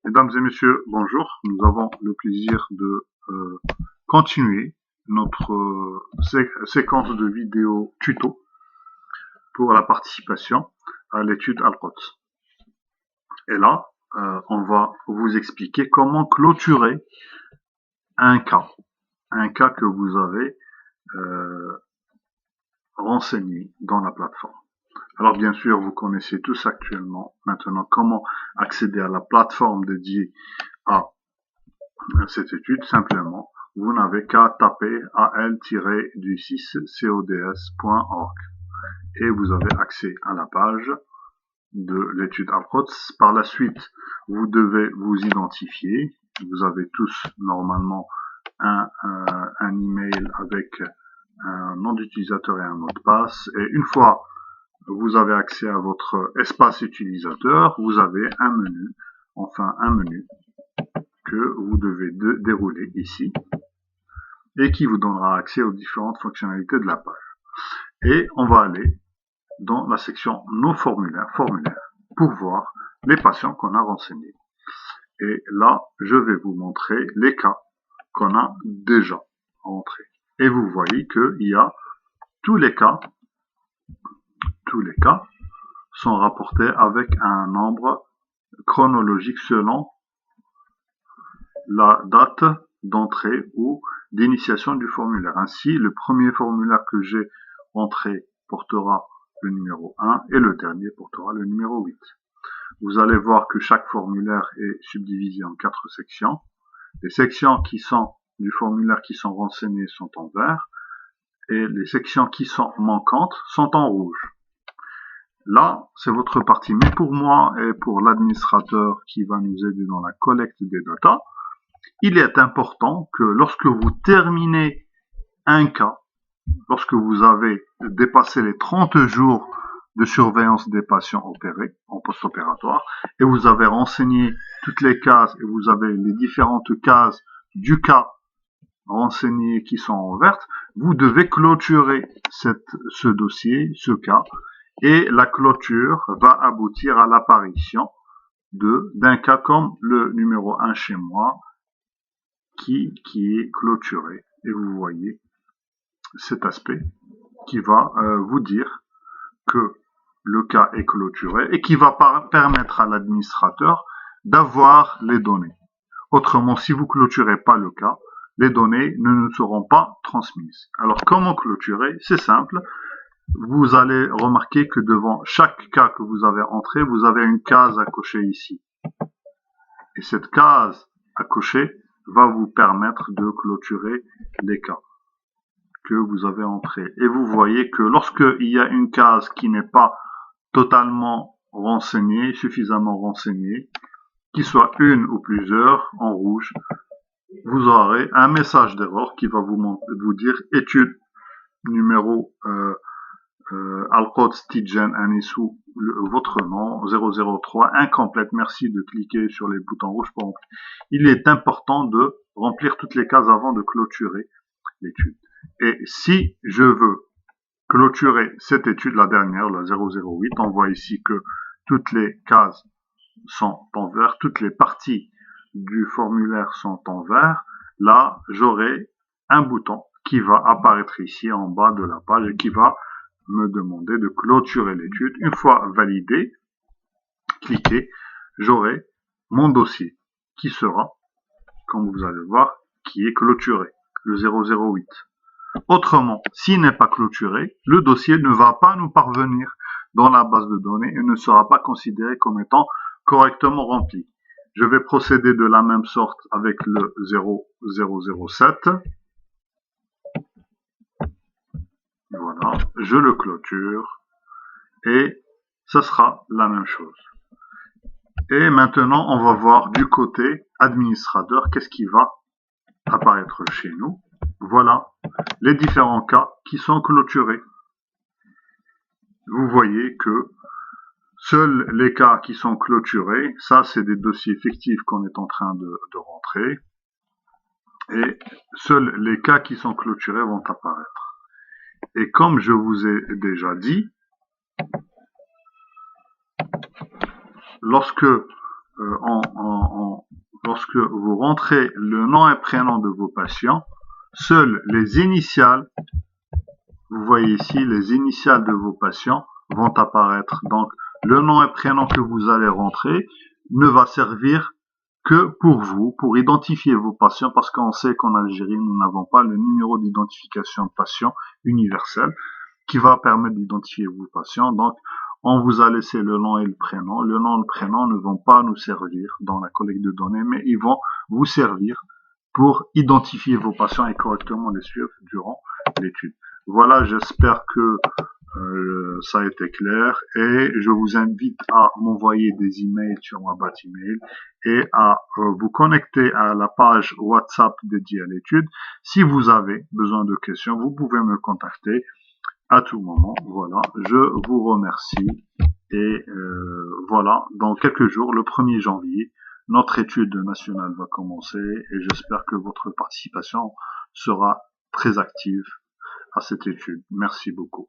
Mesdames et messieurs, bonjour. Nous avons le plaisir de continuer notre séquence de vidéos tuto pour la participation à l'étude Al-Quds. Et là, on va vous expliquer comment clôturer un cas que vous avez renseigné dans la plateforme. Alors bien sûr, vous connaissez tous actuellement maintenant comment accéder à la plateforme dédiée à cette étude. Simplement, vous n'avez qu'à taper al-du6cods.org et vous avez accès à la page de l'étude Al-Quds. Par la suite, vous devez vous identifier. Vous avez tous normalement un email avec un nom d'utilisateur et un mot de passe. Et une fois vous avez accès à votre espace utilisateur, vous avez un menu que vous devez dérouler ici et qui vous donnera accès aux différentes fonctionnalités de la page. Et on va aller dans la section Nos formulaires, pour voir les patients qu'on a renseignés. Et là, je vais vous montrer les cas qu'on a déjà rentrés. Et vous voyez qu'il y a tous les cas sont rapportés avec un nombre chronologique selon la date d'entrée ou d'initiation du formulaire. Ainsi, le premier formulaire que j'ai entré portera le numéro 1 et le dernier portera le numéro 8. Vous allez voir que chaque formulaire est subdivisé en 4 sections. Les sections qui sont du formulaire qui sont renseignées sont en vert et les sections qui sont manquantes sont en rouge. Là, c'est votre partie. Mais pour moi et pour l'administrateur qui va nous aider dans la collecte des datas, il est important que lorsque vous terminez un cas, lorsque vous avez dépassé les 30 jours de surveillance des patients opérés en post-opératoire et vous avez renseigné toutes les cases et vous avez les différentes cases du cas renseignées qui sont en verte, vous devez clôturer ce dossier, ce cas, et la clôture va aboutir à l'apparition d'un cas comme le numéro 1 chez moi qui est clôturé. Et vous voyez cet aspect qui va vous dire que le cas est clôturé et qui va permettre à l'administrateur d'avoir les données. Autrement, si vous clôturez pas le cas, les données ne nous seront pas transmises. Alors, comment clôturer? C'est simple. Vous allez remarquer que devant chaque cas que vous avez entré, vous avez une case à cocher ici. Et cette case à cocher va vous permettre de clôturer les cas que vous avez entrés. Et vous voyez que lorsqu'il y a une case qui n'est pas totalement renseignée, suffisamment renseignée, qu'il soit une ou plusieurs en rouge, vous aurez un message d'erreur qui va vous dire étude numéro Al-Quds Tijen Anissou, votre nom 003 incomplète. Merci de cliquer sur les boutons rouges pour remplir. Il est important de remplir toutes les cases avant de clôturer l'étude. Et si je veux clôturer cette étude, la dernière, la 008, on voit ici que toutes les cases sont en vert, toutes les parties du formulaire sont en vert. Là, j'aurai un bouton qui va apparaître ici en bas de la page et qui va me demander de clôturer l'étude. Une fois validé, cliquez, j'aurai mon dossier qui sera, comme vous allez voir, qui est clôturé, le 008. Autrement, s'il n'est pas clôturé, le dossier ne va pas nous parvenir dans la base de données et ne sera pas considéré comme étant correctement rempli. Je vais procéder de la même sorte avec le 0007. Voilà, je le clôture et ça sera la même chose. Et maintenant, on va voir du côté administrateur, qu'est-ce qui va apparaître chez nous. Voilà les différents cas qui sont clôturés. Vous voyez que seuls les cas qui sont clôturés, ça c'est des dossiers fictifs qu'on est en train de rentrer, et seuls les cas qui sont clôturés vont apparaître. Et comme je vous ai déjà dit, lorsque lorsque vous rentrez le nom et prénom de vos patients, seules les initiales, vous voyez ici, les initiales de vos patients vont apparaître. Donc, le nom et prénom que vous allez rentrer ne va servir que pour vous, pour identifier vos patients, parce qu'on sait qu'en Algérie, nous n'avons pas le numéro d'identification de patient universel qui va permettre d'identifier vos patients. Donc, on vous a laissé le nom et le prénom. Le nom et le prénom ne vont pas nous servir dans la collecte de données, mais ils vont vous servir pour identifier vos patients et correctement les suivre durant l'étude. Voilà, j'espère que ça a été clair et je vous invite à m'envoyer des emails sur ma boîte email et à vous connecter à la page WhatsApp dédiée à l'étude. Si vous avez besoin de questions, vous pouvez me contacter à tout moment. Voilà, je vous remercie et voilà, dans quelques jours, le 1er janvier, notre étude nationale va commencer et j'espère que votre participation sera très active à cette étude. Merci beaucoup.